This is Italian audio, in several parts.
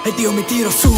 ed io mi tiro su.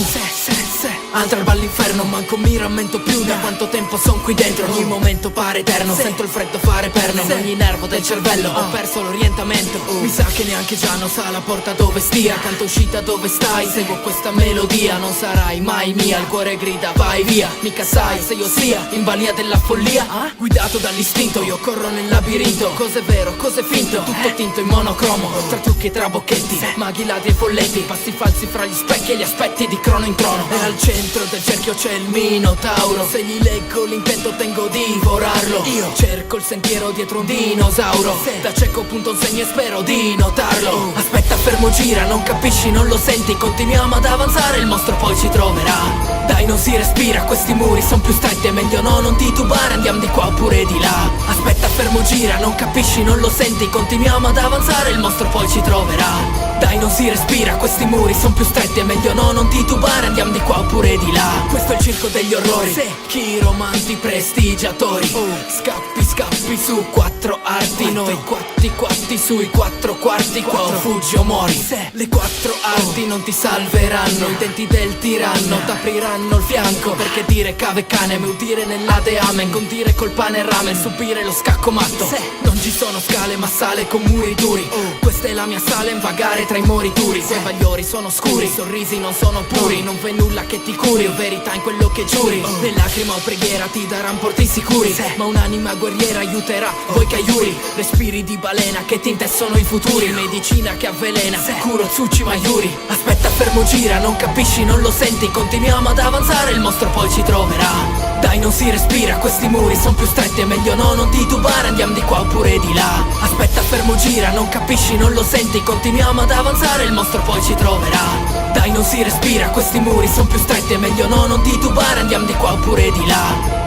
Altra alba all'inferno, manco mi rammento più da quanto tempo son qui dentro. Ogni momento pare eterno, sento il freddo fare perno in ogni nervo del cervello, ho perso l'orientamento. Mi sa che neanche già non sa la porta dove stia, canto uscita dove stai, seguo questa melodia. Non sarai mai mia, il cuore grida vai via. Mica sai se io sia in balia della follia, guidato dall'istinto io corro nel labirinto. Cos'è vero, cos'è finto, tutto tinto in monocromo, tra trucchi e trabocchetti, maghi ladri e folletti, passi falsi fra gli specchi e gli aspetti di crono in trono. E al centro del cerchio c'è il minotauro, se gli leggo l'intento tengo di divorarlo. Io cerco il sentiero dietro un dinosauro, da cieco punto un segno e spero di notarlo. Aspetta, fermo, gira, non capisci, non lo senti, continuiamo ad avanzare, il mostro poi ci troverà. Dai, non si respira, questi muri son più stretti, è meglio no, non titubare, andiamo di qua oppure di là. Aspetta, fermo, gira, non capisci, non lo senti, continuiamo ad avanzare, il mostro poi ci troverà. Dai, non si respira, questi muri son più stretti, è meglio no, non titubare, andiamo di qua oppure di là. Questo è il circo degli orrori, chiromanti prestigiatori, scappi, scappi su quattro arti, noi quatti sui quattro quarti, qua o fuggi o muori. Le quattro arti non ti salveranno, i denti del tiranno t'apriranno il fianco, perché dire cave cane, mi udire nell'adeamen, condire col pane e ramen, subire lo scacco matto. Non ci sono scale ma sale con muri duri, questa è la mia sala, invagare tra i morituri. Quei bagliori sono scuri, i sorrisi non sono puri, non v'è nulla che ti curi, o verità in quello che giuri. Le lacrime o preghiera ti daranno porti sicuri, ma un'anima guerriera aiuterà voi caiuri. Respiri di balena che ti intessono i futuri, medicina che avvelena, curo Tsuchi Mayuri. Aspetta, fermo, gira, non capisci, non lo senti, continuiamo ad avanzare, il mostro poi ci troverà. Dai, non si respira, questi muri son più stretti, è meglio no, non titubare, andiamo di qua oppure di là. Aspetta, fermo, gira, non capisci, non lo senti, continuiamo ad avanzare, il mostro poi ci troverà. Dai, non si respira, questi muri son più stretti, è meglio no, non titubare, andiamo di qua oppure di là.